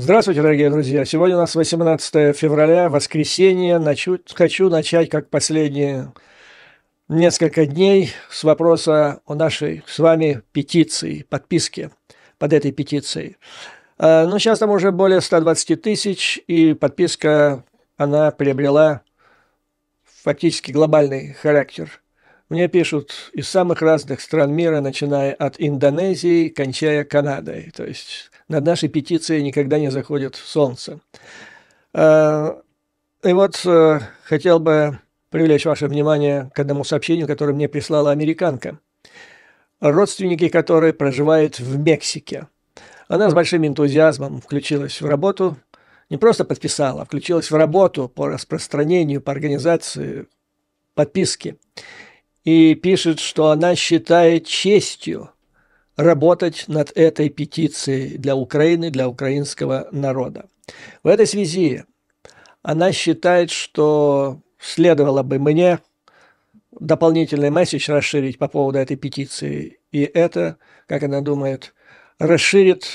Здравствуйте, дорогие друзья! Сегодня у нас 18 февраля, воскресенье. Хочу начать, как последние несколько дней, с вопроса о нашей с вами петиции, подписке под этой петицией. Ну, сейчас там уже более 120 тысяч, и подписка, она приобрела фактически глобальный характер. Мне пишут из самых разных стран мира, начиная от Индонезии, кончая Канадой. То есть над нашей петицией никогда не заходит солнце. И вот хотел бы привлечь ваше внимание к одному сообщению, которое мне прислала американка, родственники которой проживают в Мексике. Она с большим энтузиазмом включилась в работу, не просто подписала, а включилась в работу по распространению, по организации подписки. И пишет, что она считает честью работать над этой петицией для Украины, для украинского народа. В этой связи она считает, что следовало бы мне дополнительный месседж расширить по поводу этой петиции. И это, как она думает, расширит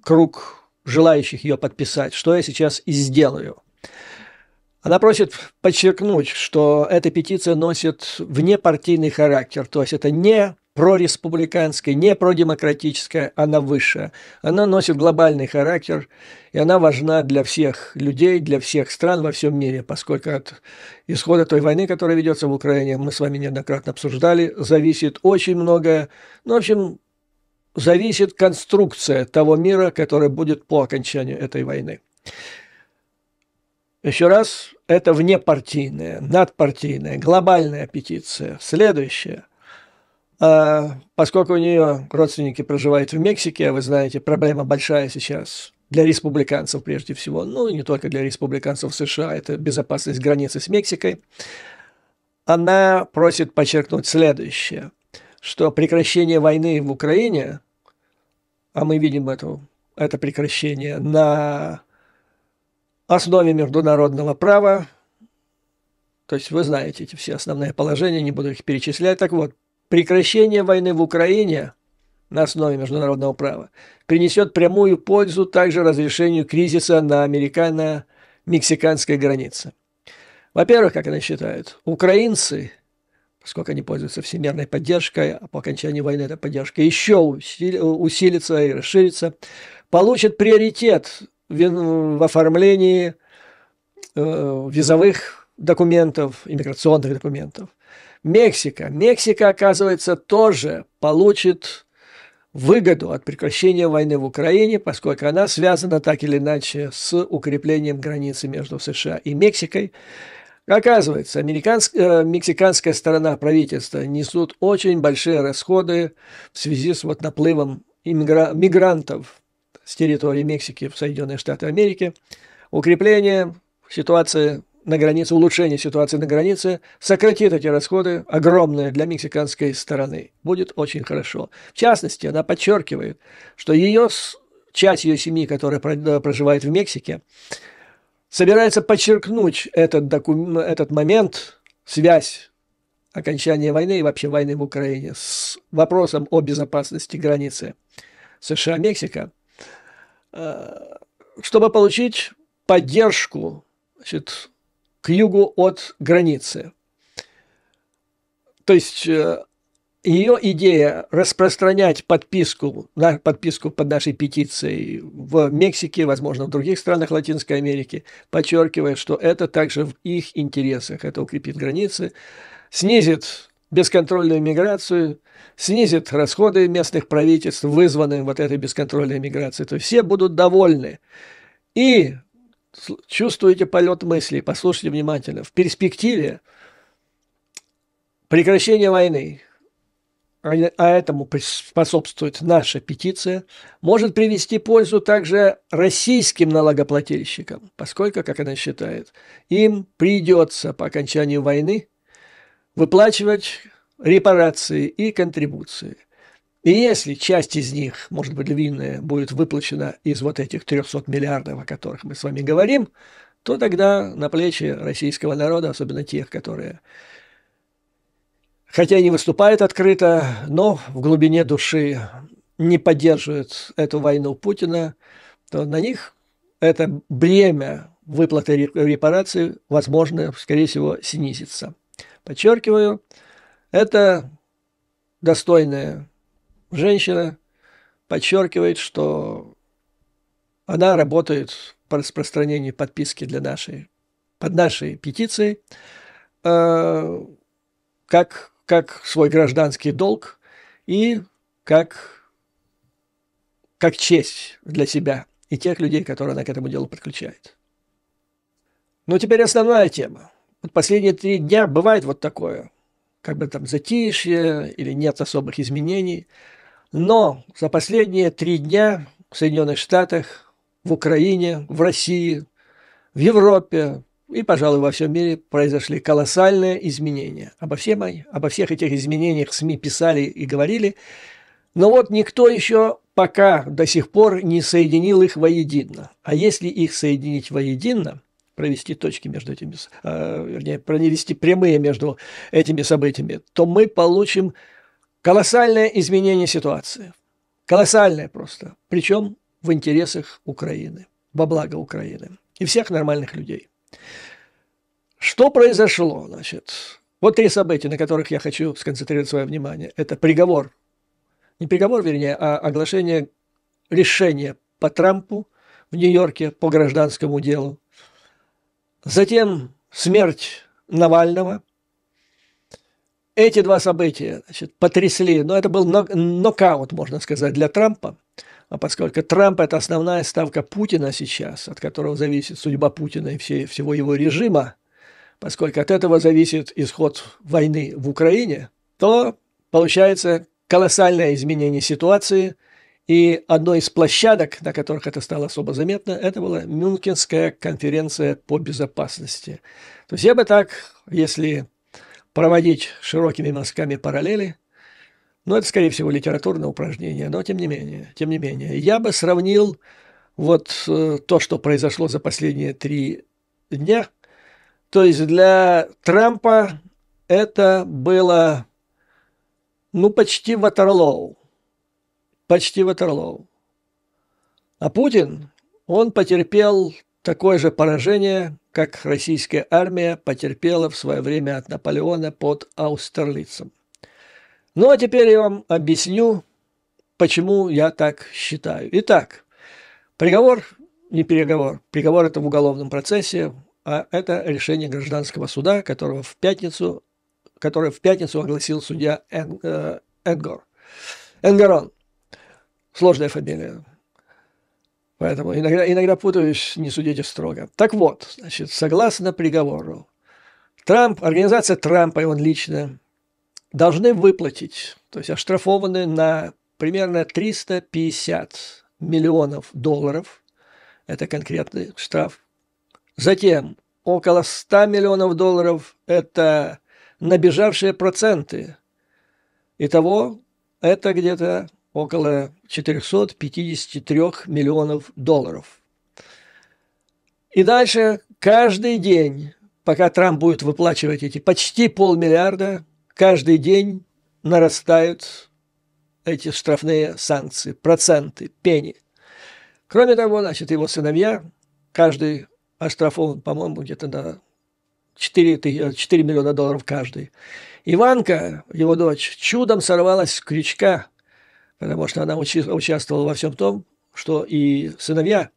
круг желающих ее подписать, что я сейчас и сделаю. Она просит подчеркнуть, что эта петиция носит внепартийный характер, то есть это не прореспубликанская, не продемократическая, она высшая. Она носит глобальный характер, и она важна для всех людей, для всех стран во всем мире, поскольку от исхода той войны, которая ведется в Украине, мы с вами неоднократно обсуждали, зависит очень многое. Ну, в общем, зависит конструкция того мира, который будет по окончанию этой войны. Еще раз, это внепартийная, надпартийная, глобальная петиция. Следующая. Поскольку у нее родственники проживают в Мексике, вы знаете, проблема большая сейчас для республиканцев прежде всего, ну и не только для республиканцев США, это безопасность границы с Мексикой. Она просит подчеркнуть следующее, что прекращение войны в Украине, а мы видим это прекращение на основе международного права, то есть вы знаете эти все основные положения, не буду их перечислять. Так вот, прекращение войны в Украине на основе международного права принесет прямую пользу также разрешению кризиса на американо-мексиканской границе. Во-первых, как она считает, украинцы, поскольку они пользуются всемирной поддержкой, а по окончании войны эта поддержка еще усилится и расширится, получат приоритет в оформлении визовых документов, иммиграционных документов. Мексика, оказывается, тоже получит выгоду от прекращения войны в Украине, поскольку она связана так или иначе с укреплением границы между США и Мексикой. Оказывается, мексиканская сторона правительства несут очень большие расходы в связи с наплывом мигрантов с территории Мексики в Соединенные Штаты Америки. Укрепление ситуации на границе, улучшение ситуации на границе сократит эти расходы, огромные для мексиканской стороны. Будет очень хорошо. В частности, она подчеркивает, что часть ее семьи, которая проживает в Мексике, собирается подчеркнуть этот момент, связь окончания войны и вообще войны в Украине с вопросом о безопасности границы США-Мексика, чтобы получить поддержку, значит, к югу от границы. То есть ее идея распространять подписку под нашей петицией в Мексике, возможно, в других странах Латинской Америки, подчеркивает, что это также в их интересах. Это укрепит границы, снизит бесконтрольную миграцию, снизит расходы местных правительств, вызванные этой бесконтрольной миграцией. То есть все будут довольны. И чувствуете полет мыслей, послушайте внимательно. В перспективе прекращения войны, а этому способствует наша петиция, может привести пользу также российским налогоплательщикам, поскольку, как она считает, им придется по окончанию войны выплачивать репарации и контрибуции. И если часть из них, может быть, львиная, будет выплачена из этих 300 миллиардов, о которых мы с вами говорим, то тогда на плечи российского народа, особенно тех, которые, хотя и не выступают открыто, но в глубине души не поддерживают эту войну Путина, то на них это бремя выплаты репараций, возможно, скорее всего, снизится. Подчеркиваю, это достойная женщина, подчеркивает, что она работает по распространению подписки под нашей петицией, как свой гражданский долг и как честь для себя и тех людей, которые она к этому делу подключает. Но теперь основная тема. Вот последние 3 дня бывает вот такое, как бы там затишье или нет особых изменений. Но за последние 3 дня в Соединенных Штатах, в Украине, в России, в Европе и, пожалуй, во всем мире произошли колоссальные изменения. Обо всех этих изменениях СМИ писали и говорили, но вот никто еще пока до сих пор не соединил их воедино. А если их соединить воедино, провести точки между этими, вернее, провести прямые между этими событиями, то мы получим колоссальное изменение ситуации. Колоссальное просто. Причем в интересах Украины, во благо Украины и всех нормальных людей. Что произошло, значит? Вот 3 события, на которых я хочу сконцентрировать свое внимание. Это приговор, не приговор, вернее, а оглашение решения по Трампу в Нью-Йорке по гражданскому делу. Затем смерть Навального. Эти 2 события, значит, потрясли, но это был нокаут, можно сказать, для Трампа, а поскольку Трамп – это основная ставка Путина сейчас, от которого зависит судьба Путина и всего его режима, поскольку от этого зависит исход войны в Украине, то получается колоссальное изменение ситуации, и одной из площадок, на которых это стало особо заметно, это была Мюнхенская конференция по безопасности. То есть я бы так, если проводить широкими мазками параллели, но это, скорее всего, литературное упражнение, но тем не менее, я бы сравнил вот то, что произошло за последние 3 дня. То есть для Трампа это было, почти Ватерлоу. Почти Ватерлоу. А Путин, он потерпел такое же поражение, как российская армия потерпела в свое время от Наполеона под Аустерлицем. Ну, а теперь я вам объясню, почему я так считаю. Итак, приговор, не переговор, приговор – это в уголовном процессе, а это решение гражданского суда, которое в пятницу огласил судья Энгорон. Сложная фамилия. Поэтому иногда путаюсь, не судите строго. Так вот, значит, согласно приговору, организация Трампа и он лично должны выплатить, то есть оштрафованы на примерно 350 миллионов долларов, это конкретный штраф. Затем около 100 миллионов долларов – это набежавшие проценты. Итого это где-то около 453 миллионов долларов. И дальше каждый день, пока Трамп будет выплачивать эти почти 500 миллиарда, каждый день нарастают эти штрафные санкции, проценты, пени. Кроме того, значит, его сыновья, каждый оштрафован, по-моему, где-то на 4 миллиона долларов каждый. Иванка, его дочь, чудом сорвалась с крючка, потому что она участвовала во всем том, что и сыновья.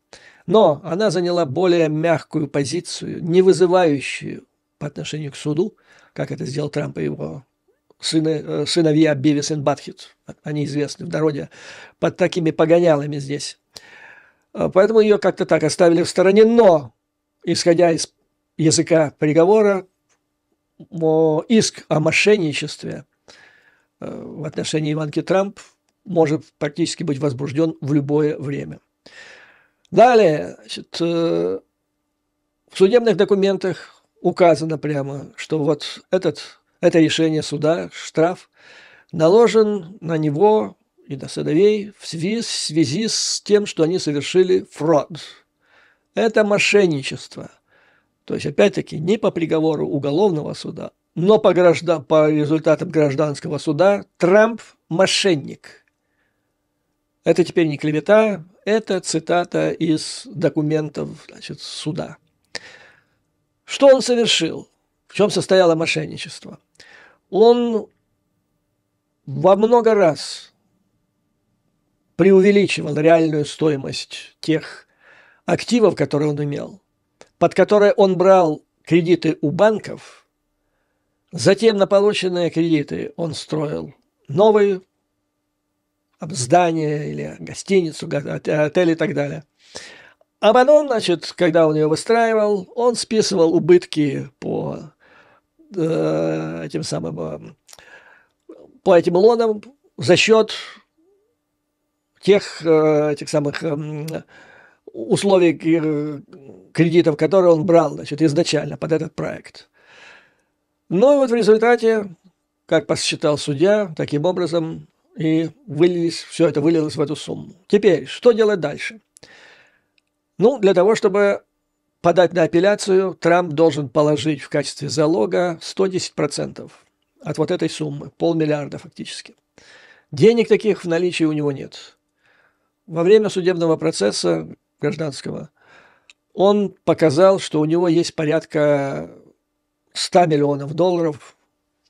Но она заняла более мягкую позицию, не вызывающую по отношению к суду, как это сделал Трамп и его сыновья Бивис и Батхед. Они известны в народе под такими погонялами здесь. Поэтому ее как-то так оставили в стороне. Но, исходя из языка приговора, иск о мошенничестве в отношении Иванки Трамп может практически быть возбужден в любое время. Далее, значит, в судебных документах указано прямо, что вот это решение суда, штраф, наложен на него и на сыновей в связи с тем, что они совершили фрод. Это мошенничество. То есть, опять-таки, не по приговору уголовного суда, но по результатам гражданского суда Трамп – мошенник. Это теперь не клевета, это цитата из документов, значит, суда. Что он совершил? В чем состояло мошенничество? Он во много раз преувеличивал реальную стоимость тех активов, которые он имел, под которые он брал кредиты у банков, затем на полученные кредиты он строил новые здания или гостиницу, отель и так далее. А потом, значит, когда он ее выстраивал, он списывал убытки по этим лонам за счет тех этих самых условий кредитов, которые он брал, значит, изначально под этот проект. Ну и вот в результате, как посчитал судья, таким образом и все это вылилось в эту сумму. Теперь, что делать дальше? Ну, для того, чтобы подать на апелляцию, Трамп должен положить в качестве залога 110% от вот этой суммы, 500 миллиарда фактически. Денег таких в наличии у него нет. Во время судебного процесса гражданского он показал, что у него есть порядка 100 миллионов долларов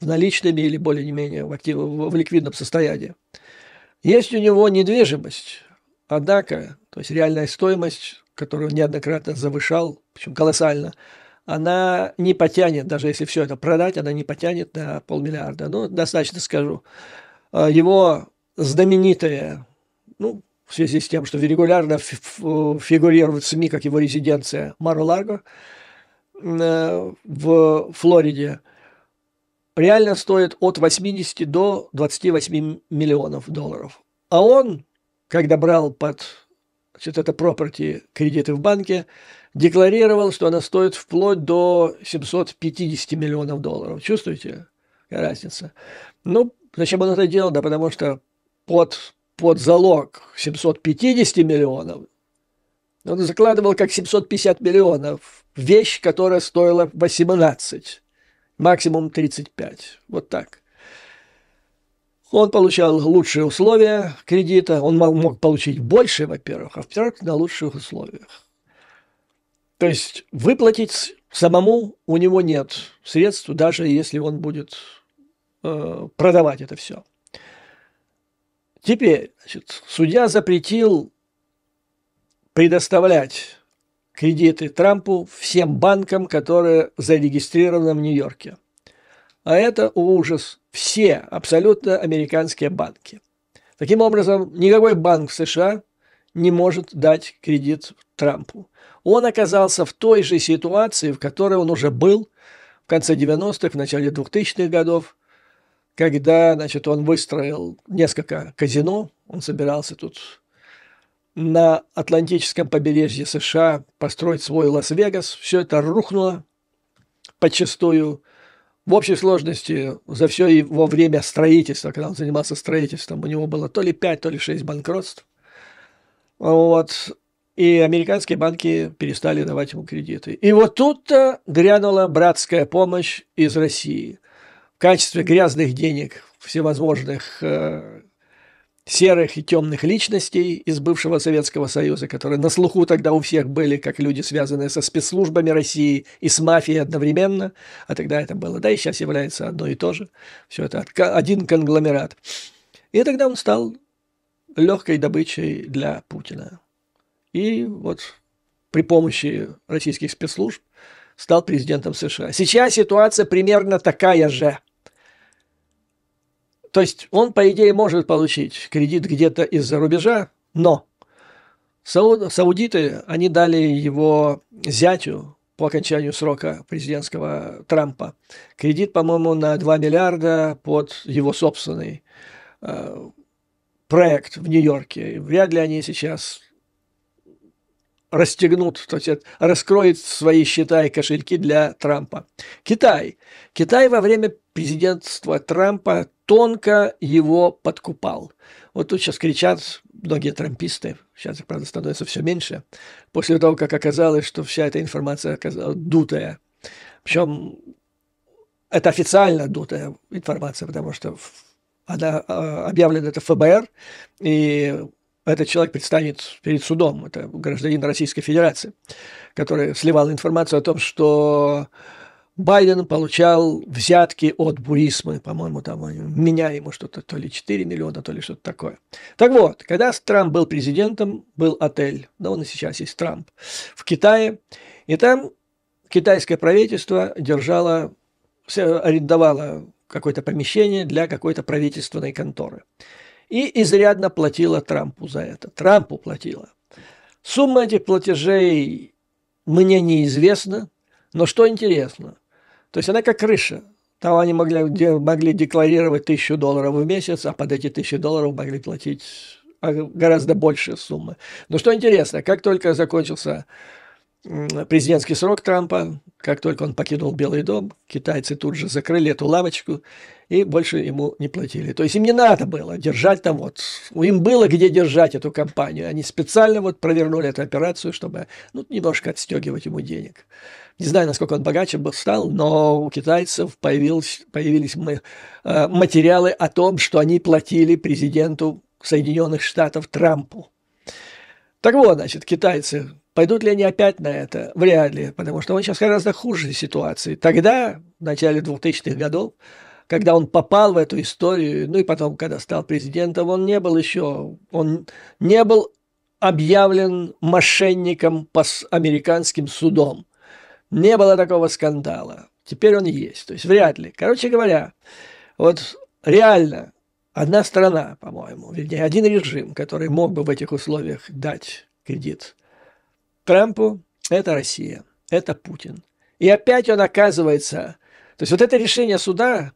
наличными или более-менее в ликвидном состоянии. Есть у него недвижимость, однако, то есть реальная стоимость, которую он неоднократно завышал, причем колоссально, она не потянет, даже если все это продать, она не потянет на 500 миллиарда. Ну, достаточно скажу. Его знаменитые, ну, в связи с тем, что регулярно фигурирует в СМИ, как его резиденция Мар-а-Лаго в Флориде, реально стоит от 80 до 28 миллионов долларов. А он, когда брал под это property кредиты в банке, декларировал, что она стоит вплоть до 750 миллионов долларов. Чувствуете, какая разница? Ну, зачем он это делал? Да потому что под залог 750 миллионов он закладывал как 750 миллионов вещь, которая стоила 18, максимум 35. Вот так. Он получал лучшие условия кредита, он мог получить больше, во-первых, а во-вторых, на лучших условиях. То есть выплатить самому у него нет средств, даже если он будет продавать это все. Теперь, значит, судья запретил предоставлять кредиты Трампу всем банкам, которые зарегистрированы в Нью-Йорке. А это ужас. Все абсолютно американские банки. Таким образом, никакой банк в США не может дать кредит Трампу. Он оказался в той же ситуации, в которой он уже был в конце 90-х, в начале 2000-х годов, когда, значит, он выстроил несколько казино, он собирался тут на Атлантическом побережье США построить свой Лас-Вегас. Все это рухнуло подчистую. В общей сложности за все его время строительства, когда он занимался строительством, у него было то ли 5, то ли 6 банкротств. Вот. И американские банки перестали давать ему кредиты. И вот тут-то грянула братская помощь из России в качестве грязных денег всевозможных серых и темных личностей из бывшего Советского Союза, которые на слуху тогда у всех были, как люди, связанные со спецслужбами России и с мафией одновременно, а тогда это было, да и сейчас является одно и то же, все это один конгломерат. И тогда он стал легкой добычей для Путина. И вот при помощи российских спецслужб стал президентом США. Сейчас ситуация примерно такая же. То есть он, по идее, может получить кредит где-то из-за рубежа, но саудиты, они дали его зятю по окончанию срока президентского Трампа кредит, по-моему, на 2 миллиарда под его собственный проект в Нью-Йорке. Вряд ли они сейчас расстегнут, то есть раскроют свои счета и кошельки для Трампа. Китай во время президентства Трампа тонко его подкупал. Вот тут сейчас кричат многие трамписты, сейчас их, правда, становится все меньше, после того, как оказалось, что вся эта информация оказалась дутая. Причем это официально дутая информация, потому что она объявлена это ФБР, и этот человек предстанет перед судом, это гражданин Российской Федерации, который сливал информацию о том, что Байден получал взятки от Бурисмы, по-моему, там меня ему что-то, то ли 4 миллиона, то ли что-то такое. Так вот, когда Трамп был президентом, был отель, да он и сейчас есть Трамп, в Китае, и там китайское правительство арендовало какое-то помещение для какой-то правительственной конторы. И изрядно платила Трампу за это. Трампу платила. Сумма этих платежей мне неизвестна, но что интересно, то есть она как крыша. Там они могли декларировать $1000 в месяц, а под эти $1000 могли платить гораздо большие суммы. Но что интересно, как только закончился президентский срок Трампа, как только он покинул Белый дом, китайцы тут же закрыли эту лавочку и больше ему не платили. То есть им не надо было держать там вот, им было где держать эту компанию. Они специально вот провернули эту операцию, чтобы немножко отстегивать ему денег. Не знаю, насколько он богаче стал, но у китайцев появились материалы о том, что они платили президенту Соединенных Штатов Трампу. Так вот, значит, китайцы, пойдут ли они опять на это? Вряд ли, потому что он сейчас гораздо хуже ситуации. Тогда, в начале 2000-х годов, когда он попал в эту историю, и потом, когда стал президентом, он не был объявлен мошенником по американским судам. Не было такого скандала. Теперь он есть. То есть вряд ли. Короче говоря, вот реально одна страна, по-моему, вернее, один режим, который мог бы в этих условиях дать кредит Трампу, это Россия, это Путин. И опять он оказывается... То есть вот это решение суда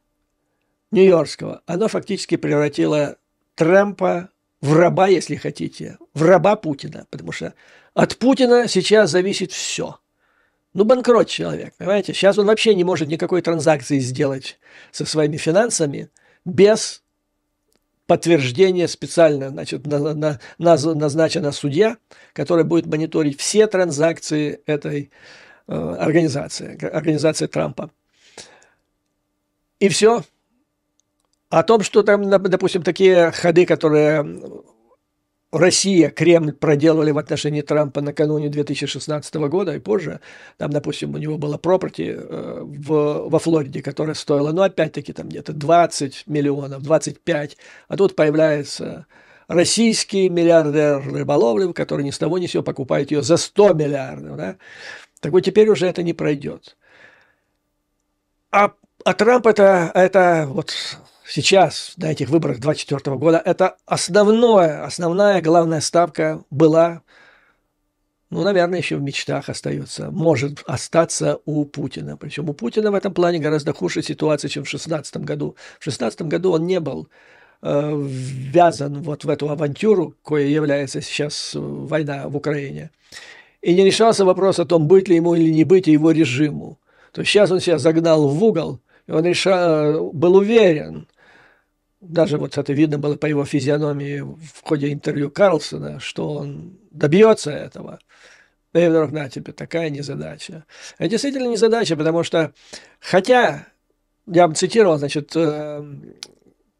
Нью-Йоркского, оно фактически превратило Трампа в раба, если хотите, в раба Путина. Потому что от Путина сейчас зависит все. Банкрот человек, понимаете? Сейчас он вообще не может никакой транзакции сделать со своими финансами без подтверждения специально, значит, назначена судья, которая будет мониторить все транзакции этой организации Трампа. И все. О том, что там, допустим, такие ходы, которые Россия, Кремль проделывали в отношении Трампа накануне 2016 года и позже. Там, допустим, у него было property во Флориде, которое стоило, опять-таки, там где-то 20 миллионов, 25. А тут появляется российский миллиардер рыболовлев, который ни с того ни с сего покупает ее за 100 миллиардов. Да? Так вот теперь уже это не пройдет. А Трамп это вот... Сейчас, на этих выборах 2024 года, это основная главная ставка была, наверное, еще в мечтах остается, может остаться у Путина. Причем у Путина в этом плане гораздо хуже ситуация, чем в 2016 году. В 2016 году он не был ввязан вот в эту авантюру, кое является сейчас война в Украине, и не решался вопрос о том, быть ли ему или не быть его режиму. То есть сейчас он себя загнал в угол, и он был уверен, даже вот это видно было по его физиономии в ходе интервью Карлсона, что он добьется этого. И вдруг, на тебе, такая незадача. Это действительно незадача, потому что, хотя, я бы цитировал, значит,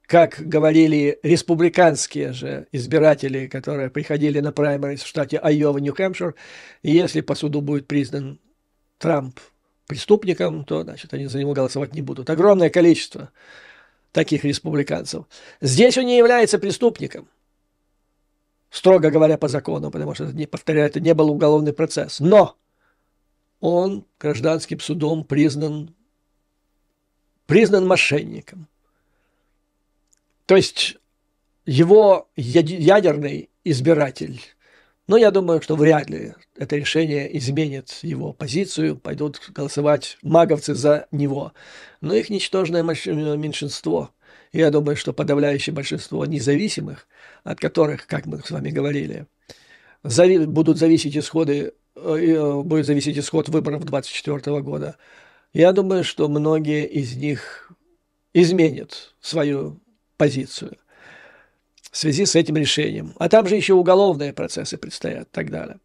как говорили республиканские же избиратели, которые приходили на праймерис в штате Айова, Нью-Хэмпшир, если по суду будет признан Трамп преступником, то, значит, они за него голосовать не будут. Огромное количество таких республиканцев. Здесь он не является преступником, строго говоря, по закону, потому что, повторяю, это не был уголовный процесс. Но он гражданским судом признан мошенником. То есть его ядерный избиратель, я думаю, что вряд ли это решение изменит его позицию, пойдут голосовать маговцы за него. Но их ничтожное меньшинство. Я думаю, что подавляющее большинство независимых, от которых, как мы с вами говорили, будет зависеть исход выборов 2024 года. Я думаю, что многие из них изменят свою позицию в связи с этим решением. А там же еще уголовные процессы предстоят и так далее.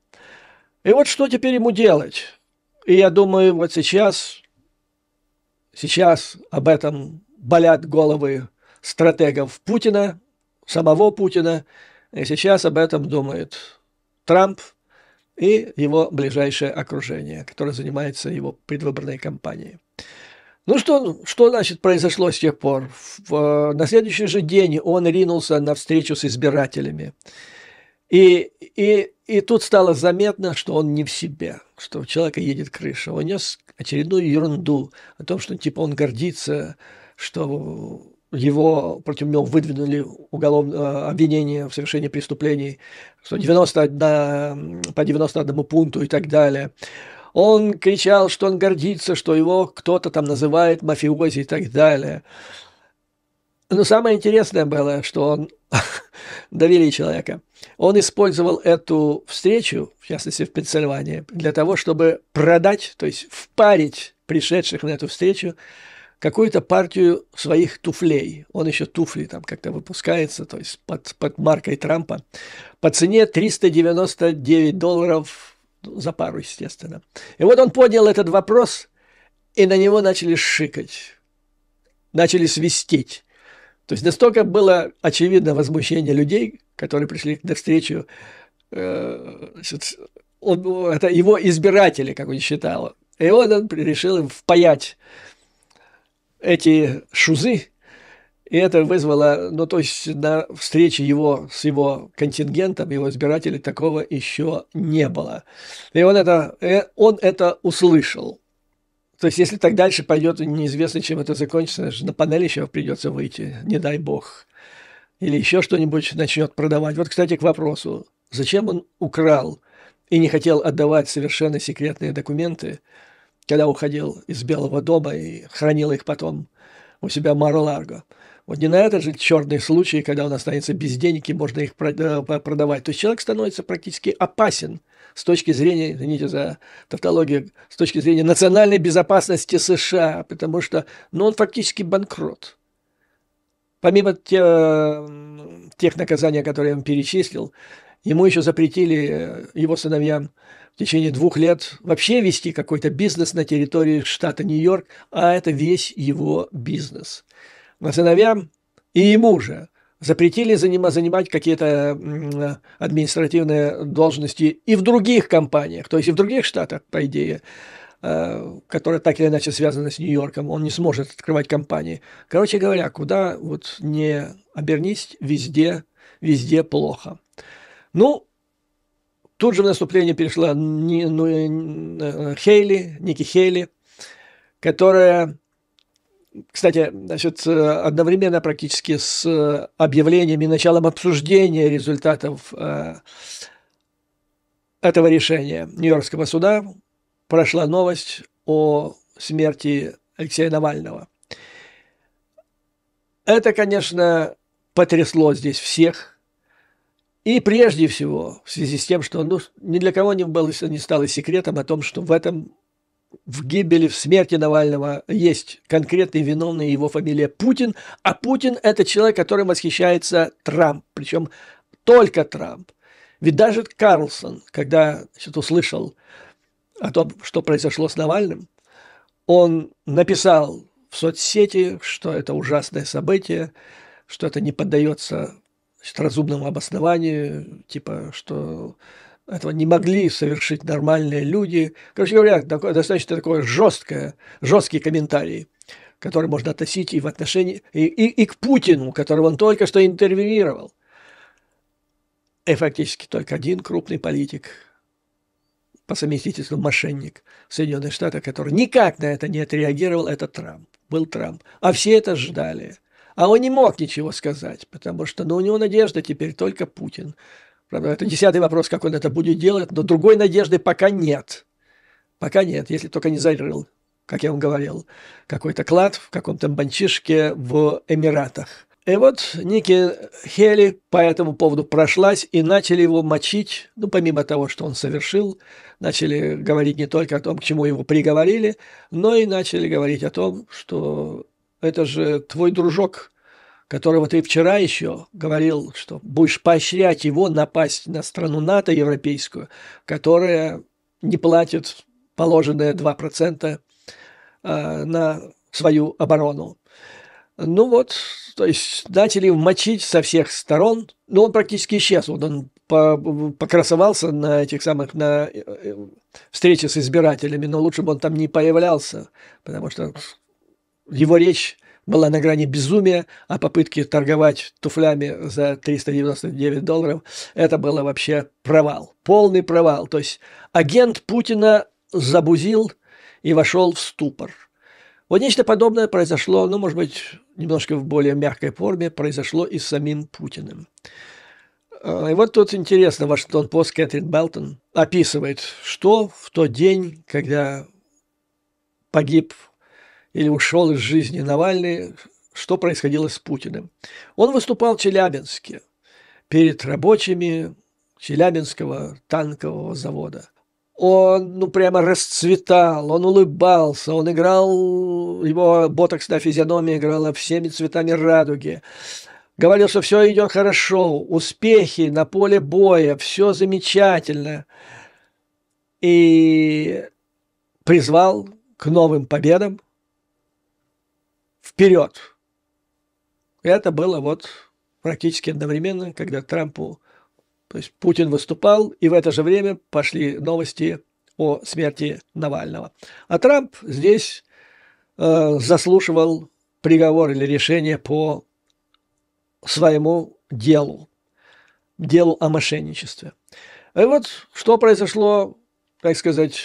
И вот что теперь ему делать? И я думаю, вот сейчас об этом болят головы стратегов Путина, самого Путина И сейчас об этом думает Трамп и его ближайшее окружение, которое занимается его предвыборной кампанией. Ну что значит произошло с тех пор? На следующий же день он ринулся на встречу с избирателями. И тут стало заметно, что он не в себе, что у человека едет крыша. Он нес очередную ерунду о том, что типа он гордится, что против него выдвинули уголовное обвинение в совершении преступлений, что 91, по 91 пункту и так далее. Он кричал, что он гордится, что его кто-то там называет мафиози и так далее. Но самое интересное было, что он довели человека. Он использовал эту встречу, в частности в Пенсильвании, для того, чтобы продать, то есть впарить пришедших на эту встречу какую-то партию своих туфлей. Он еще туфли там как-то выпускается, то есть под маркой Трампа, по цене $399 за пару, естественно. И вот он поднял этот вопрос, и на него начали шикать, начали свистеть. То есть настолько было очевидно возмущение людей, которые пришли на встречу, это его избиратели, как он считал. И он решил им впаять эти шузы, и это вызвало, ну, то есть на встрече с его контингентом, его избирателей, такого еще не было. И он это услышал. То есть, если так дальше пойдет, неизвестно, чем это закончится, на панель еще придется выйти, не дай бог. Или еще что-нибудь начнет продавать. Вот, кстати, к вопросу, зачем он украл и не хотел отдавать совершенно секретные документы, когда уходил из Белого дома и хранил их потом у себя в Мар-а-Лаго. Вот не на этот же черный случай, когда он останется без денег и можно их продавать. То есть человек становится практически опасен с точки зрения, извините за тавтологию, с точки зрения национальной безопасности США, потому что он фактически банкрот. Помимо тех наказаний, которые я вам перечислил, ему еще запретили его сыновьям в течение 2 лет вообще вести какой-то бизнес на территории штата Нью-Йорк, а это весь его бизнес. Но сыновьям и ему же запретили занимать какие-то административные должности и в других компаниях, то есть и в других штатах, по идее, которые так или иначе связаны с Нью-Йорком, он не сможет открывать компании. Короче говоря, куда вот не обернись, везде плохо. Ну, тут же в наступление перешла Ники Хейли, которая, кстати, одновременно практически с объявлением и началом обсуждения результатов этого решения Нью-Йоркского суда прошла новость о смерти Алексея Навального. Это, конечно, потрясло здесь всех. И прежде всего, в связи с тем, что ни для кого не стало секретом о том, что в гибели, в смерти Навального есть конкретный виновный, его фамилия Путин, а Путин – это человек, которым восхищается Трамп, причем только Трамп. Ведь даже Карлсон, когда услышал о том, что произошло с Навальным, он написал в соцсети, что это ужасное событие, что это не поддается разумному обоснованию, типа, что этого не могли совершить нормальные люди. Короче говоря, достаточно жесткий комментарий, который можно относить и в отношении, и к Путину, которого он только что интервьюировал. И фактически только один крупный политик, по совместительству мошенник Соединенных Штатов, который никак на это не отреагировал, это Трамп. Был Трамп. А все это ждали. А он не мог ничего сказать, потому что у него надежда теперь только Путин. Правда, это 10-й вопрос, как он это будет делать, но другой надежды пока нет. Пока нет, если только не зарыл, как я вам говорил, какой-то клад в каком-то банчишке в Эмиратах. И вот Ники Хейли по этому поводу прошлась, и начали его мочить, помимо того, что он совершил, начали говорить не только о том, к чему его приговорили, но и начали говорить о том, что это же твой дружок, которого ты вчера еще говорил, что будешь поощрять его напасть на страну НАТО европейскую, которая не платит положенные 2% на свою оборону. Ну вот, то есть начали мочить со всех сторон, но он практически исчез. Вот он покрасовался на этих самых, на встрече с избирателями, но лучше бы он там не появлялся, потому что его речь была на грани безумия, а попытки торговать туфлями за $399 – это было вообще провал, полный провал. То есть агент Путина забузил и вошел в ступор. Вот нечто подобное произошло, ну, может быть, немножко в более мягкой форме, произошло и с самим Путиным. И вот тут интересно, Вашингтон-Пост Кэтрин Белтон описывает, что в тот день, когда погиб или ушел из жизни Навальный, что происходило с Путиным. Он выступал в Челябинске перед рабочими Челябинского танкового завода. Он, ну, прямо расцветал, он улыбался, он играл, его ботоксная физиономия играла всеми цветами радуги. Говорил, что все идет хорошо, успехи на поле боя, все замечательно. И призвал к новым победам. Вперед! Это было вот практически одновременно, когда Трампу, то есть Путин выступал, и в это же время пошли новости о смерти Навального. А Трамп здесь заслушивал приговор или решение по своему делу о мошенничестве. И вот что произошло, так сказать,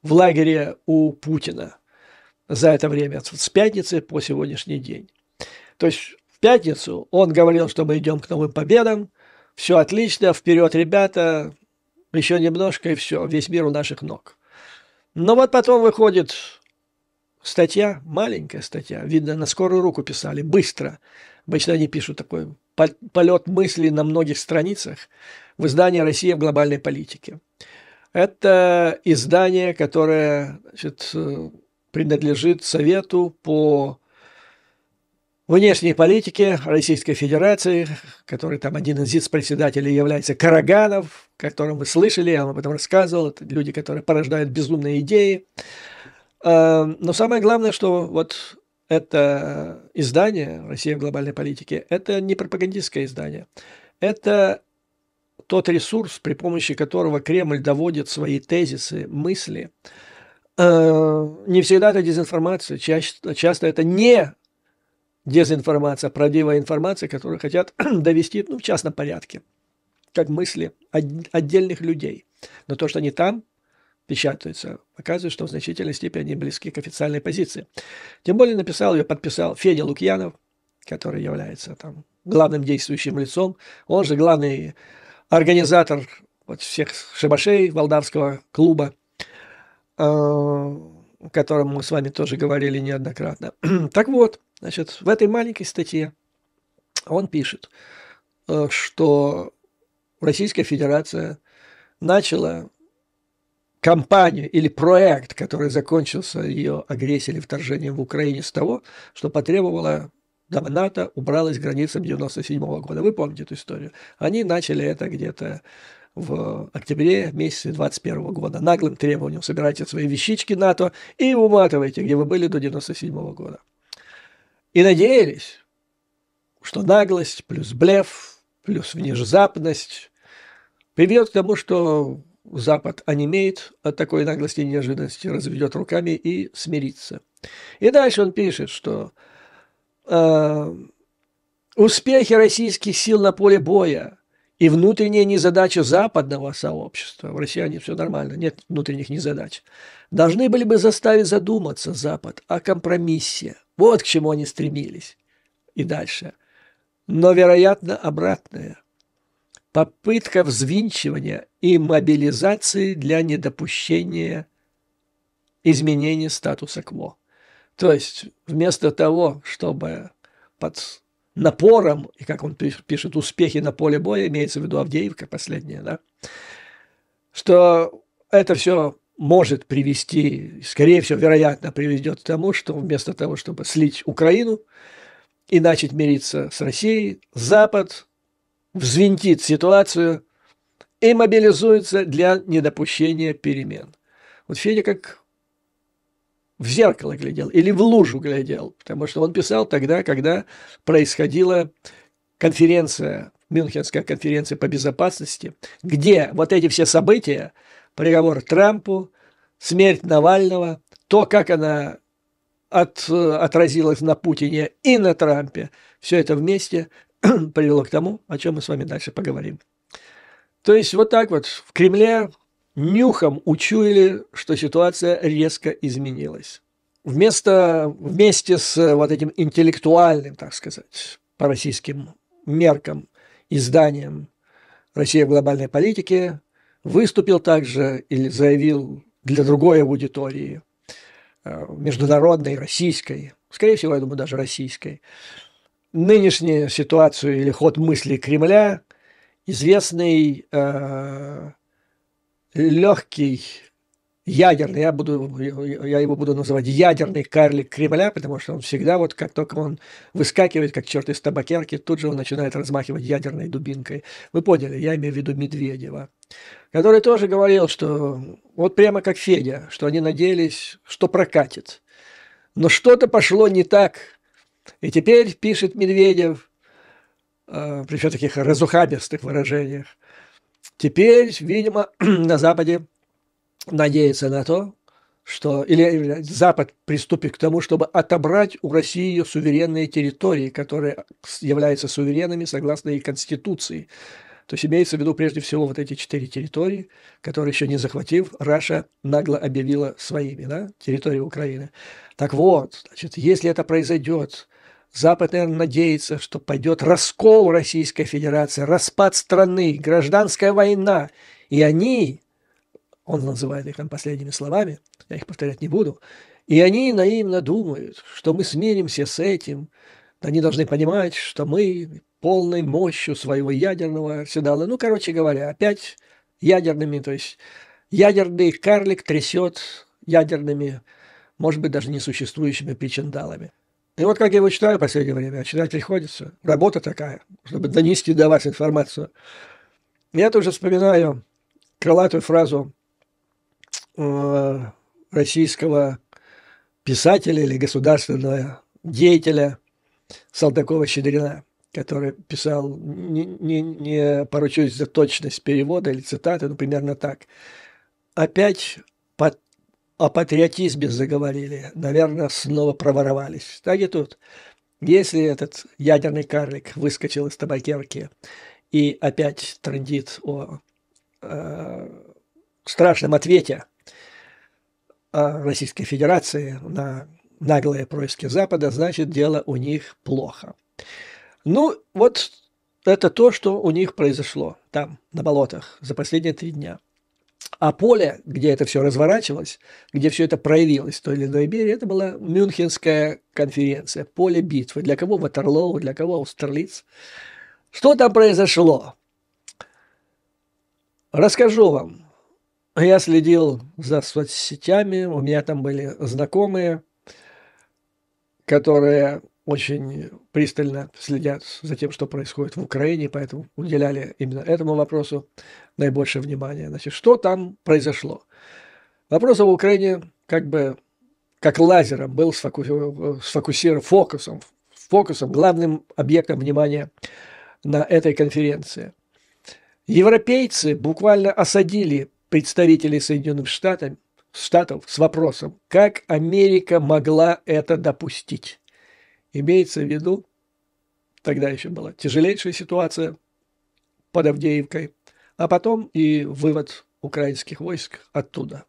в лагере у Путина за это время, с пятницы по сегодняшний день. То есть в пятницу он говорил, что мы идем к новым победам, все отлично, вперед, ребята, еще немножко и все, весь мир у наших ног. Но вот потом выходит статья, маленькая статья, видно, на скорую руку писали, быстро. Обычно они пишут такой полет мыслей на многих страницах в издании «Россия в глобальной политике». Это издание, которое, значит, принадлежит Совету по внешней политике Российской Федерации, который там один из вице-председателей является Караганов, о котором вы слышали, я вам об этом рассказывал. Это люди, которые порождают безумные идеи. Но самое главное, что вот это издание «Россия в глобальной политике» – это не пропагандистское издание. Это тот ресурс, при помощи которого Кремль доводит свои тезисы, мысли. Не всегда это дезинформация, часто это не дезинформация, а правдивая информация, которую хотят довести, ну, в частном порядке, как мысли отдельных людей. Но то, что они там печатаются, показывает, что в значительной степени они близки к официальной позиции. Тем более подписал Федя Лукьянов, который является там главным действующим лицом. Он же главный организатор вот всех шабашей Валдавского клуба, о котором мы с вами тоже говорили неоднократно. Так вот, значит, в этой маленькой статье он пишет, что Российская Федерация начала кампанию или проект, который закончился ее агрессией или вторжением в Украине с того, что потребовала, дабы НАТО убралась к границам 1997 года. Вы помните эту историю? Они начали это где-то в октябре месяце 2021 года наглым требованием: собирайте свои вещички НАТО и уматывайте, где вы были до 1997 года. И надеялись, что наглость плюс блеф плюс внезапность приведет к тому, что Запад онемеет от такой наглости и неожиданности, разведет руками и смирится. И дальше он пишет, что успехи российских сил на поле боя и внутренняя незадача западного сообщества, в России все нормально, нет внутренних незадач, должны были бы заставить задуматься Запад о компромиссе. Вот к чему они стремились. И дальше. Но, вероятно, обратное. Попытка взвинчивания и мобилизации для недопущения изменения статуса кво. То есть вместо того, чтобы под напором, и как он пишет, успехи на поле боя, имеется в виду Авдеевка последняя, да, что это все может привести, скорее всего, вероятно, приведет к тому, что вместо того, чтобы слить Украину и начать мириться с Россией, Запад взвинтит ситуацию и мобилизуется для недопущения перемен. Вот Федя как в зеркало глядел или в лужу глядел, потому что он писал тогда, когда происходила конференция, Мюнхенская конференция по безопасности, где вот эти все события, приговор Трампу, смерть Навального, то, как она отразилась на Путине и на Трампе, все это вместе привело к тому, о чем мы с вами дальше поговорим. То есть вот так вот в Кремле нюхом учуяли, что ситуация резко изменилась. Вместе с вот этим интеллектуальным, так сказать, по российским меркам, изданием «Россия в глобальной политике» выступил также или заявил для другой аудитории, международной, российской, скорее всего, я думаю, даже российской, нынешнюю ситуацию или ход мысли Кремля известный легкий ядерный, я его буду называть ядерный карлик Кремля, потому что он всегда, вот как только он выскакивает, как черт из табакерки, тут же он начинает размахивать ядерной дубинкой. Вы поняли, я имею в виду Медведева, который тоже говорил, что вот прямо как Федя, что они надеялись, что прокатит. Но что-то пошло не так. И теперь, пишет Медведев, при таких разухабистых выражениях, теперь, видимо, на Западе надеется на то, что или Запад приступит к тому, чтобы отобрать у России ее суверенные территории, которые являются суверенными согласно их конституции. То есть имеется в виду прежде всего вот эти 4 территории, которые еще не захватив, Раша нагло объявила своими, да, территории Украины. Так вот, значит, если это произойдет, Запад, наверное, надеется, что пойдет раскол Российской Федерации, распад страны, гражданская война, и они, он называет их там последними словами, я их повторять не буду, и они наивно думают, что мы смиримся с этим. Они должны понимать, что мы полной мощью своего ядерного арсенала, ну, короче говоря, опять ядерными, то есть ядерный карлик трясет ядерными, может быть, даже несуществующими причиндалами. И вот как я его читаю в последнее время, читать приходится, работа такая, чтобы донести до вас информацию. Я тоже вспоминаю крылатую фразу российского писателя или государственного деятеля Салтыкова-Щедрина, который писал, не поручусь за точность перевода или цитаты, но примерно так. Опять о патриотизме заговорили, наверное, снова проворовались. Так и тут. Если этот ядерный карлик выскочил из табакерки и опять трындит о страшном ответе Российской Федерации на наглые происки Запада, значит, дело у них плохо. Ну, вот это то, что у них произошло там, на болотах, за последние 3 дня. А поле, где это все разворачивалось, где все это проявилось в той или иной мере, это была Мюнхенская конференция, поле битвы. Для кого Ватерлоу, для кого Аустерлиц. Что там произошло? Расскажу вам. Я следил за соцсетями, у меня там были знакомые, которые очень пристально следят за тем, что происходит в Украине, поэтому уделяли именно этому вопросу наибольшее внимание. Значит, что там произошло? Вопрос в Украине как бы как лазером был сфокусирован фокусом, главным объектом внимания на этой конференции. Европейцы буквально осадили представителей Соединенных Штатов с вопросом, как Америка могла это допустить. Имеется в виду, тогда еще была тяжелейшая ситуация под Авдеевкой, а потом и вывод украинских войск оттуда,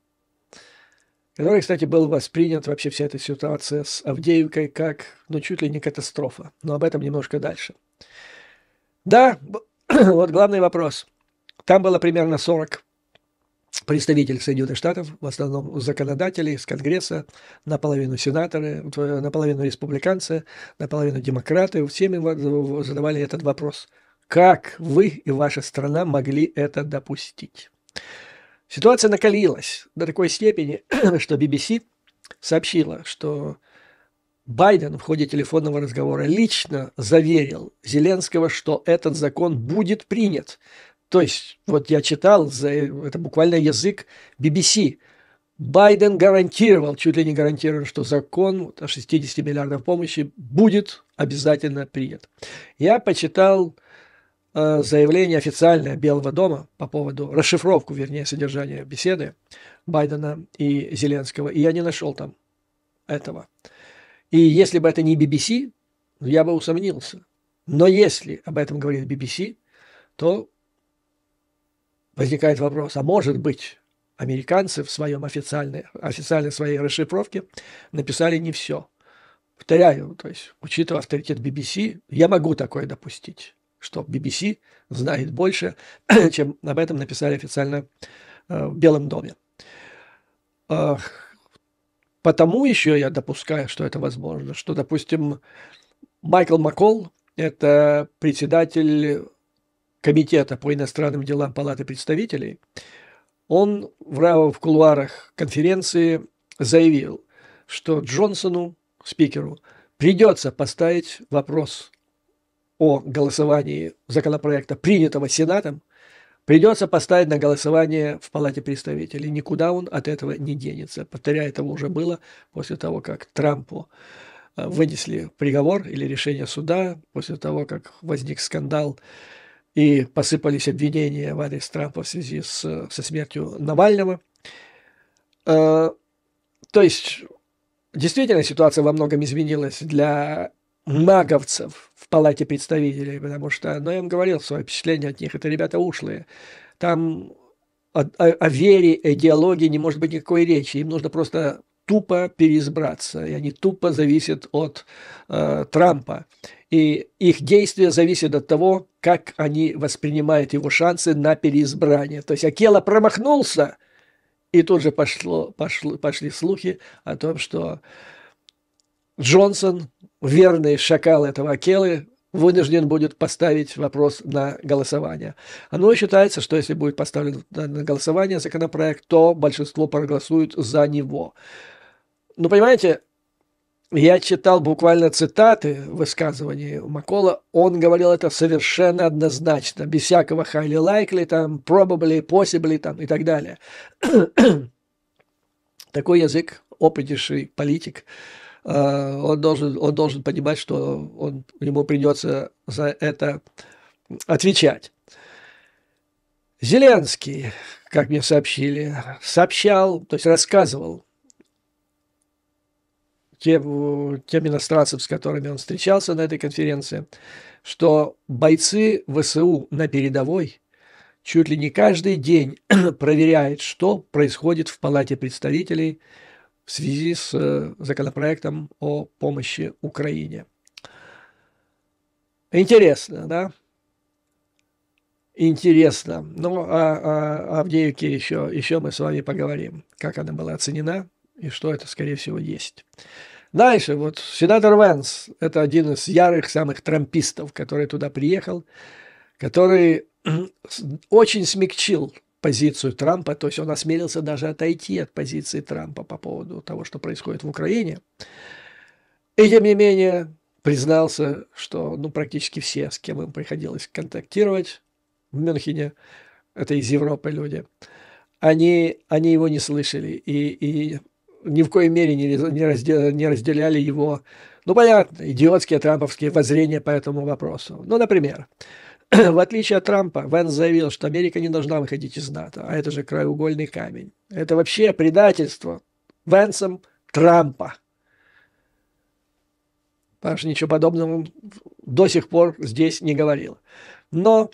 который, кстати, был воспринят вообще вся эта ситуация с Авдеевкой как, ну, чуть ли не катастрофа. Но об этом немножко дальше. Да, вот главный вопрос. Там было примерно 40 представителей Соединенных Штатов, в основном законодатели из Конгресса, наполовину сенаторы, наполовину республиканцы, наполовину демократы. Всем им задавали этот вопрос. Как вы и ваша страна могли это допустить? Ситуация накалилась до такой степени, что BBC сообщила, что Байден в ходе телефонного разговора лично заверил Зеленского, что этот закон будет принят. То есть, вот я читал, это буквально язык BBC. Байден гарантировал, чуть ли не гарантировал, что закон о 60 миллиардов помощи будет обязательно принят. Я почитал заявление официальное Белого дома по поводу, расшифровку, вернее, содержания беседы Байдена и Зеленского, и я не нашел там этого. И если бы это не BBC, я бы усомнился. Но если об этом говорит BBC, то возникает вопрос, а может быть, американцы в своем официальной своей расшифровке написали не все. Повторяю, то есть, учитывая авторитет BBC, я могу такое допустить, что BBC знает больше, чем об этом написали официально в Белом доме. Потому еще я допускаю, что это возможно, что, допустим, Майкл Маккол, это председатель комитета по иностранным делам Палаты представителей, он в кулуарах конференции заявил, что Джонсону, спикеру, придется поставить вопрос о голосовании законопроекта, принятого Сенатом, придется поставить на голосование в Палате представителей. Никуда он от этого не денется. Повторяю, этого уже было после того, как Трампу вынесли приговор или решение суда, после того, как возник скандал и посыпались обвинения в адрес Трампа в связи со смертью Навального. То есть, действительно, ситуация во многом изменилась для маговцев в Палате представителей, потому что, я вам говорил, свое впечатление от них, это ребята ушлые. Там о вере, идеологии не может быть никакой речи. Им нужно просто тупо переизбраться, и они тупо зависят от Трампа. И их действия зависят от того, как они воспринимают его шансы на переизбрание. То есть Акела промахнулся, и тут же пошли слухи о том, что Джонсон, верный шакал этого Акелы, вынужден будет поставить вопрос на голосование. Оно считается, что если будет поставлен на голосование законопроект, то большинство проголосует за него. Ну, понимаете, я читал буквально цитаты высказываний Маккола, он говорил это совершенно однозначно, без всякого highly likely, там, probably, possibly, там, и так далее. Такой язык, опытнейший политик, он должен понимать, что ему придется за это отвечать. Зеленский, как мне сообщили, то есть рассказывал тем иностранцам, с которыми он встречался на этой конференции, что бойцы ВСУ на передовой чуть ли не каждый день проверяют, что происходит в Палате представителей в связи с законопроектом о помощи Украине. Интересно, да? Интересно. Ну, о Авдеевке еще мы с вами поговорим, как она была оценена и что это, скорее всего, есть. Дальше, вот сенатор Венс, это один из ярых самых трампистов, который туда приехал, который очень смягчил позицию Трампа, то есть он осмелился даже отойти от позиции Трампа по поводу того, что происходит в Украине. И тем не менее признался, что практически все, с кем им приходилось контактировать в Мюнхене, это из Европы люди, они его не слышали и ни в коей мере не разделяли его, понятно, идиотские трамповские воззрения по этому вопросу. Например, в отличие от Трампа, Венс заявил, что Америка не должна выходить из НАТО, а это же краеугольный камень. Это вообще предательство Венсом Трампа. Потому что ничего подобного он до сих пор здесь не говорил. Но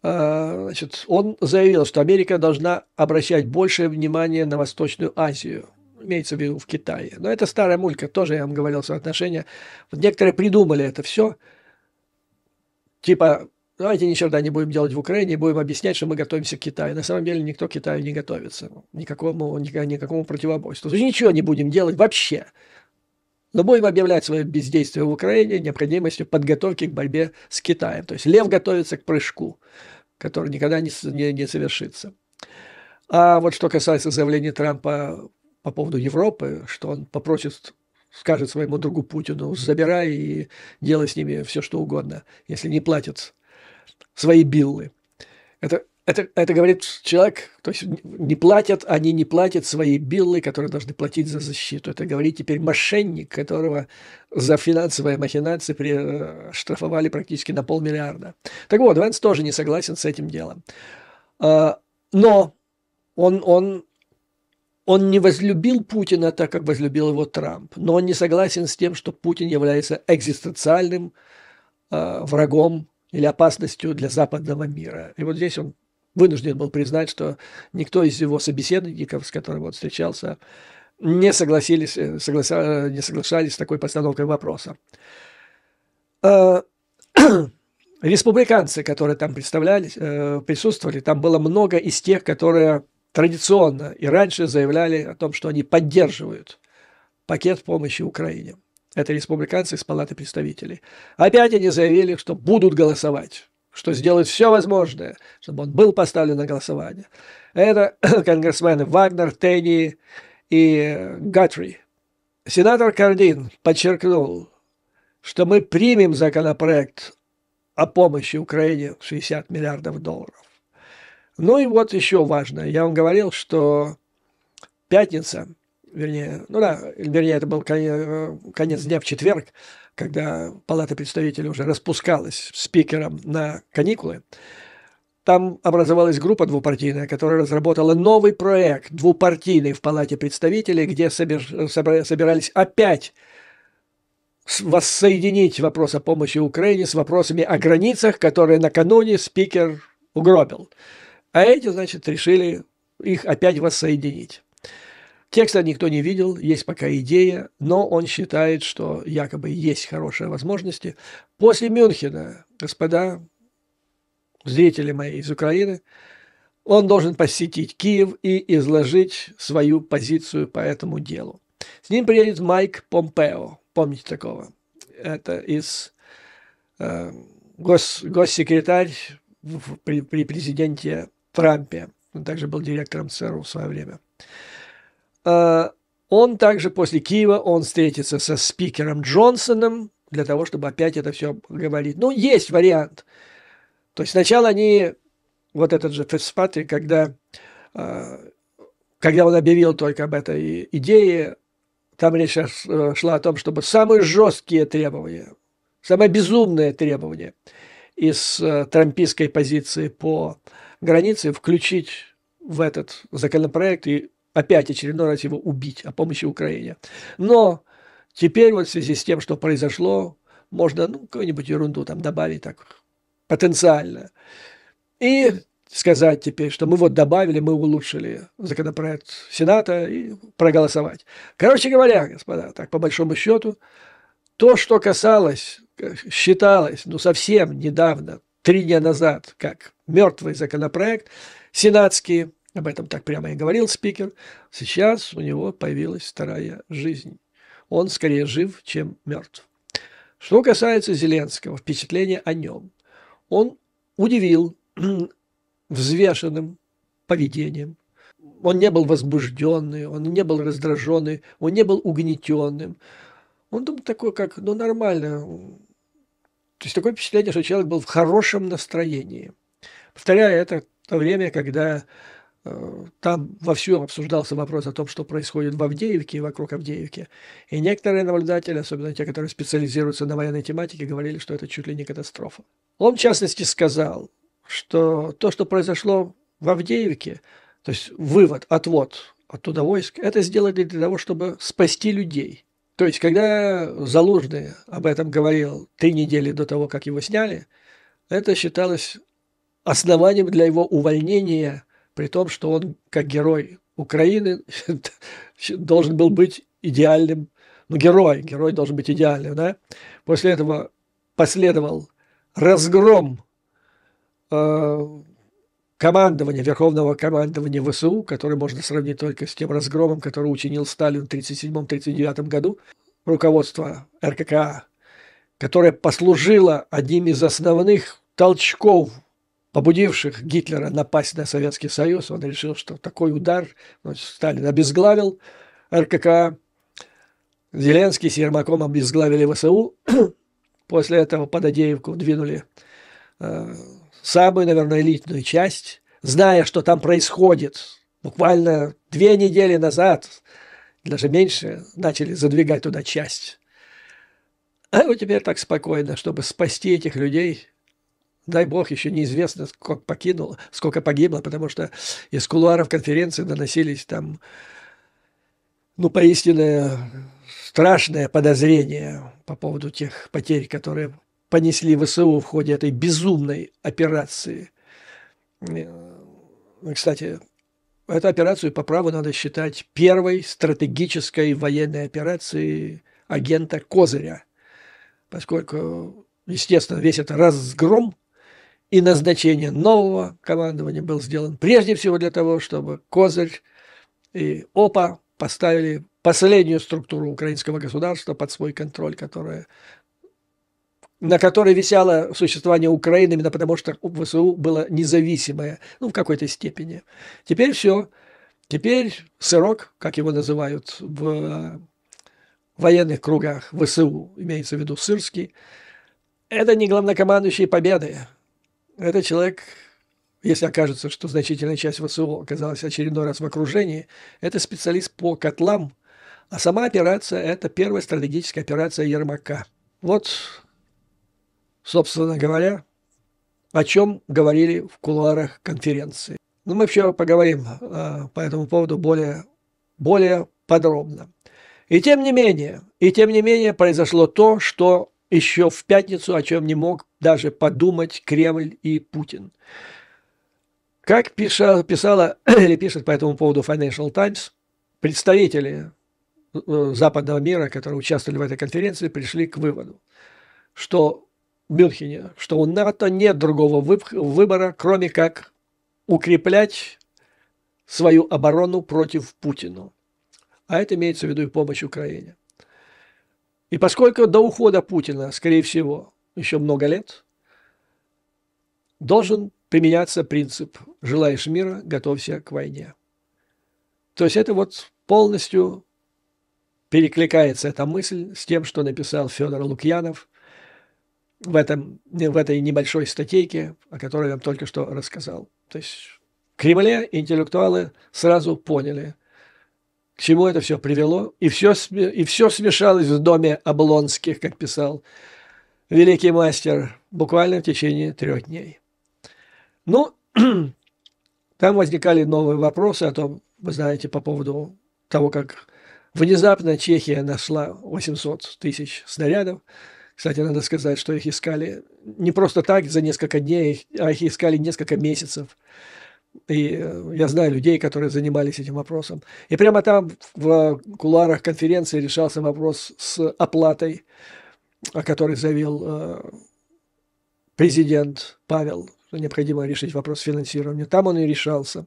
он заявил, что Америка должна обращать большее внимание на Восточную Азию. Имеется в виду в Китае. Но это старая мулька, тоже я вам говорил соотношение. Вот некоторые придумали это все. Типа, давайте ни черта не будем делать в Украине, будем объяснять, что мы готовимся к Китаю. На самом деле никто к Китаю не готовится. Никакому противоборству. То есть ничего не будем делать вообще. Но будем объявлять свое бездействие в Украине необходимостью подготовки к борьбе с Китаем. То есть лев готовится к прыжку, который никогда не совершится. А вот что касается заявления Трампа по поводу Европы, что он скажет своему другу Путину, забирай и делай с ними все, что угодно, если не платят свои биллы. Это Это говорит человек, то есть не платят, они не платят свои биллы, которые должны платить за защиту. Это говорит теперь мошенник, которого за финансовые махинации штрафовали практически на 500 миллиона. Так вот, Венс тоже не согласен с этим делом. Но он не возлюбил Путина так, как возлюбил его Трамп. Но он не согласен с тем, что Путин является экзистенциальным врагом или опасностью для западного мира. И вот здесь он вынужден был признать, что никто из его собеседников, с которыми он встречался, не соглашались с такой постановкой вопроса. Республиканцы, которые там присутствовали, там было много из тех, которые традиционно и раньше заявляли о том, что они поддерживают пакет помощи Украине. Это республиканцы из Палаты представителей. Опять они заявили, что будут голосовать, что сделают все возможное, чтобы он был поставлен на голосование. Это конгрессмены Вагнер, Тенни и Гатри. Сенатор Кардин подчеркнул, что мы примем законопроект о помощи Украине в 60 миллиардов долларов. Ну и вот еще важно. Я вам говорил, что пятница, вернее, это был конец дня в четверг, когда Палата представителей уже распускалась спикером на каникулы. Там образовалась группа двупартийная, которая разработала новый проект, двупартийный в Палате представителей, где собирались опять воссоединить вопрос о помощи Украине с вопросами о границах, которые накануне спикер угробил. А эти, значит, решили их опять воссоединить. Текста никто не видел, есть пока идея, но он считает, что якобы есть хорошие возможности. После Мюнхена, господа зрители мои из Украины, он должен посетить Киев и изложить свою позицию по этому делу. С ним приедет Майк Помпео, помните такого? Это госсекретарь при президенте Трампе. Он также был директором ЦРУ в свое время. Он также после Киева, он встретится со спикером Джонсоном для того, чтобы опять это все говорить. Ну, есть вариант. То есть сначала они, вот этот же Фицпатрик, когда он объявил только об этой идее, там речь шла о том, чтобы самые жесткие требования, самые безумные требования из трампийской позиции по границе включить в этот законопроект и опять очередной раз его убить о помощи Украине. Но теперь вот в связи с тем, что произошло, можно какую-нибудь ерунду там добавить так потенциально. И сказать теперь, что мы вот добавили, мы улучшили законопроект Сената и проголосовать. Короче говоря, господа, так по большому счету, то, что считалось, совсем недавно, 3 дня назад, как мертвый законопроект сенатский, об этом так прямо и говорил спикер, сейчас у него появилась вторая жизнь. Он скорее жив, чем мертв. Что касается Зеленского, впечатление о нем. Он удивил взвешенным поведением. Он не был возбужденный, он не был раздраженный, он не был угнетенным. Он думал такой, как, нормально. То есть такое впечатление, что человек был в хорошем настроении. Повторяю, это то время, когда там вовсю обсуждался вопрос о том, что происходит в Авдеевке и вокруг Авдеевки. И некоторые наблюдатели, особенно те, которые специализируются на военной тематике, говорили, что это чуть ли не катастрофа. Он, в частности, сказал, что то, что произошло в Авдеевке, то есть отвод оттуда войск, это сделали для того, чтобы спасти людей. То есть, когда Залужный об этом говорил 3 недели до того, как его сняли, это считалось основанием для его увольнения, при том, что он, как герой Украины, должен был быть идеальным. Герой должен быть идеальным, да? После этого последовал разгром командования, верховного командования ВСУ, который можно сравнить только с тем разгромом, который учинил Сталин в 1937-1939 году, руководство РККА, которое послужило одним из основных толчков, побудивших Гитлера напасть на Советский Союз. Он решил, что такой удар, Сталин обезглавил РККА, Зеленский с Ермаком обезглавили ВСУ. После этого под Адеевку двинули самую, наверное, элитную часть зная, что там происходит, буквально 2 недели назад, даже меньше, начали задвигать туда часть. А вот теперь так спокойно, чтобы спасти этих людей. Дай бог, еще неизвестно, сколько погибло, потому что из кулуаров конференции доносились там, ну, поистине страшное подозрение по поводу тех потерь, которые понесли ВСУ в ходе этой безумной операции. Кстати, эту операцию по праву надо считать первой стратегической военной операцией агента Козыря, поскольку, естественно, весь этот разгром и назначение нового командования был сделан прежде всего для того, чтобы Козырь и ОПА поставили последнюю структуру украинского государства под свой контроль, на которой висело существование Украины, именно потому что у ВСУ было независимое, ну, в какой-то степени. Теперь все. Теперь сырок, как его называют в военных кругах ВСУ, имеется в виду Сырский, это не главнокомандующий победы. Это человек, если окажется, что значительная часть ВСУ оказалась очередной раз в окружении, это специалист по котлам, а сама операция – это первая стратегическая операция Ермака. Вот, собственно говоря, о чем говорили в кулуарах конференции. Но мы еще поговорим по этому поводу более подробно. И тем не менее произошло то, что еще в пятницу, о чем не мог даже подумать Кремль и Путин. Как писала или пишет по этому поводу Financial Times, представители западного мира, которые участвовали в этой конференции, пришли к выводу, что в Мюнхене, что у НАТО нет другого выбора, кроме как укреплять свою оборону против Путина. А это имеется в виду и помощь Украине. И поскольку до ухода Путина, скорее всего, еще много лет, должен применяться принцип «желаешь мира, готовься к войне». То есть это вот полностью перекликается эта мысль с тем, что написал Федор Лукьянов в этой небольшой статейке, о которой я вам только что рассказал. То есть в Кремле интеллектуалы сразу поняли, к чему это все привело, и все смешалось в доме Облонских, как писал великий мастер, буквально в течение 3 дней. Ну, там возникали новые вопросы о том, вы знаете, по поводу того, как внезапно Чехия нашла 800 тысяч снарядов. Кстати, надо сказать, что их искали не просто так за несколько дней, а их искали несколько месяцев. И я знаю людей, которые занимались этим вопросом. И прямо там в кулуарах конференции решался вопрос с оплатой, о которой заявил президент Павел, что необходимо решить вопрос финансирования. Там он и решался.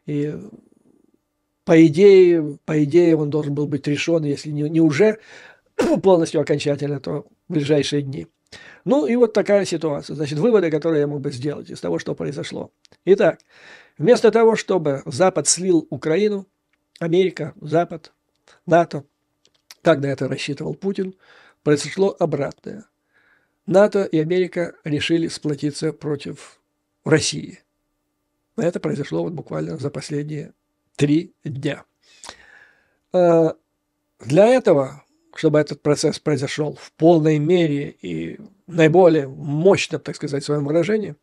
И по идее он должен был быть решен, если не уже полностью окончательно, то в ближайшие дни. Ну и вот такая ситуация. Значит, выводы, которые я мог бы сделать из того, что произошло. Итак, вместо того, чтобы Запад слил Украину, Америка, Запад, НАТО, как на это рассчитывал Путин, произошло обратное. НАТО и Америка решили сплотиться против России. Это произошло вот буквально за последние 3 дня. Для этого, чтобы этот процесс произошел в полной мере и наиболее мощном, так сказать, своем выражении,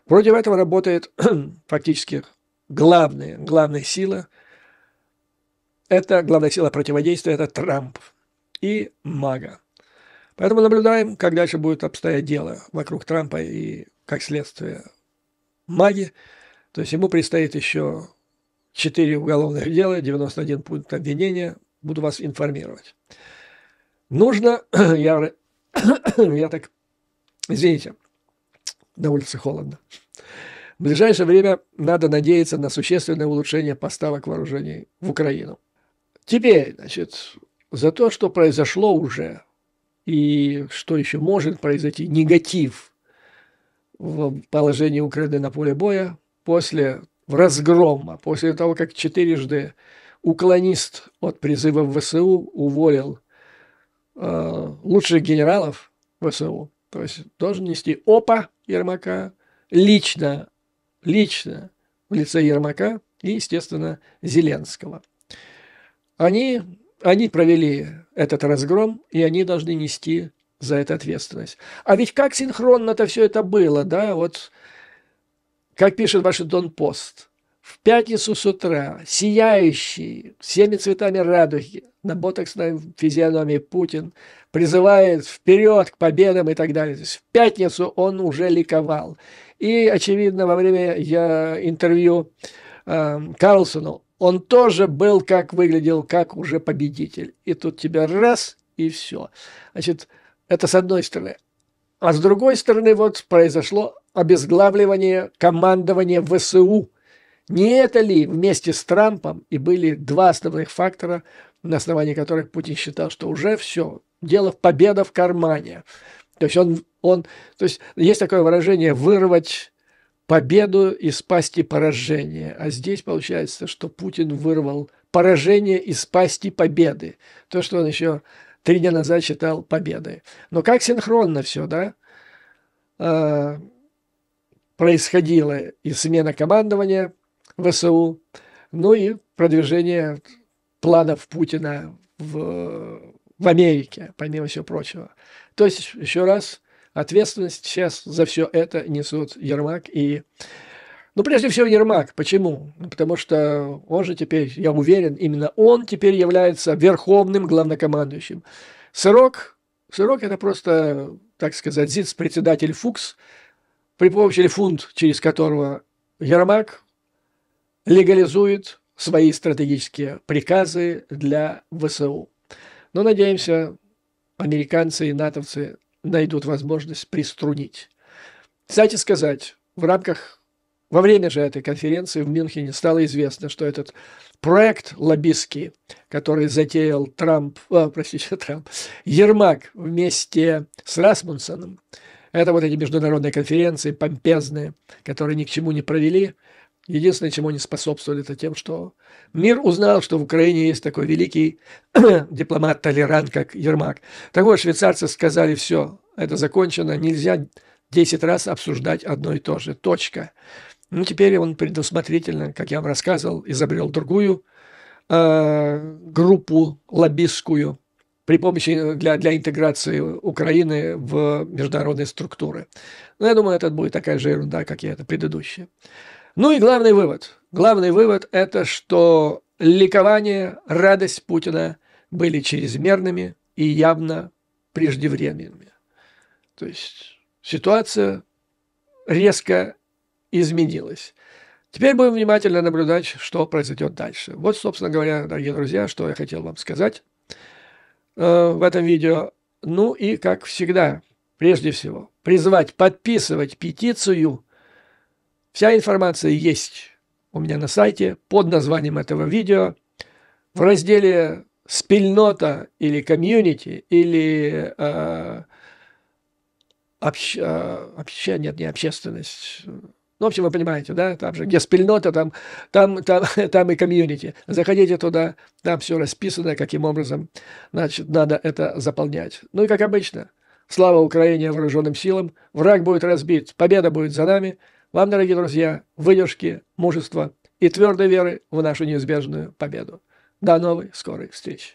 против этого работает фактически главная сила. Это главная сила противодействия – это Трамп и МАГА. Поэтому наблюдаем, как дальше будет обстоять дело вокруг Трампа и, как следствие, МАГи. То есть ему предстоит еще 4 уголовных дела, 91 пункт обвинения. Буду вас информировать. Нужно, я так, извините, на улице холодно. В ближайшее время надо надеяться на существенное улучшение поставок вооружений в Украину. Теперь, значит, за то, что произошло уже, и что еще может произойти, негатив в положении Украины на поле боя после разгрома, после того, как 4-жды уклонист от призыва в ВСУ уволил лучших генералов ВСУ, то есть должен нести ОПА Ермака, лично в лице Ермака и, естественно, Зеленского. Они провели этот разгром, и они должны нести за это ответственность. А ведь как синхронно-то все это было, да, вот как пишет Вашингтон-Пост, в пятницу с утра сияющий всеми цветами радуги на ботоксной физиономии Путин призывает вперед к победам и так далее. То есть в пятницу он уже ликовал. И, очевидно, во время интервью Карлсону он тоже был, выглядел как уже победитель. И тут тебя раз, и все. Значит, это с одной стороны. А с другой стороны, вот произошло обезглавливание командования ВСУ. Не это ли вместе с Трампом и были два основных фактора, на основании которых Путин считал, что уже все, дело победа в кармане. То есть то есть есть такое выражение «вырвать победу из пасти поражения». А здесь получается, что Путин вырвал поражение из пасти победы. То, что он еще 3 дня назад считал победой. Но как синхронно все, да, происходила и смена командования ВСУ, ну и продвижение планов Путина в Америке, помимо всего прочего. То есть, еще раз, ответственность сейчас за все это несут Ермак и... Ну, прежде всего, Ермак. Почему? Потому что он же теперь, я уверен, именно он теперь является верховным главнокомандующим. Сырок это просто, так сказать, зиц-председатель Фукс, при помощи или фунт, через которого Ермак легализует свои стратегические приказы для ВСУ. Но, надеемся, американцы и натовцы найдут возможность приструнить. Кстати сказать, во время же этой конференции в Мюнхене стало известно, что этот проект лоббистский, который затеял Ермак вместе с Расмуссеном, это вот эти международные конференции помпезные, которые ни к чему не провели. Единственное, чему они способствовали, это тем, что мир узнал, что в Украине есть такой великий дипломат-толерант, как Ермак. Так вот, швейцарцы сказали: все, это закончено, нельзя 10 раз обсуждать одно и то же. Точка. Ну, теперь он предусмотрительно, как я вам рассказывал, изобрел другую группу лоббистскую при помощи для интеграции Украины в международные структуры. Но я думаю, это будет такая же ерунда, как и это предыдущее. Ну и главный вывод. Главный вывод – это что ликование, радость Путина были чрезмерными и явно преждевременными. То есть ситуация резко изменилась. Теперь будем внимательно наблюдать, что произойдет дальше. Вот, собственно говоря, дорогие друзья, что я хотел вам сказать в этом видео. Ну и, как всегда, прежде всего, призвать подписывать петицию. Вся информация есть у меня на сайте под названием этого видео. В разделе «Спільнота» или «Комьюнити» или общественность. Ну, в общем, вы понимаете, да? Там же, где спільнота, там и комьюнити. Заходите туда, там все расписано, каким образом, значит, надо это заполнять. Ну и, как обычно, слава Украине, вооруженным силам. Враг будет разбит, победа будет за нами. Вам, дорогие друзья, выдержки, мужества и твердой веры в нашу неизбежную победу. До новой скорой встречи.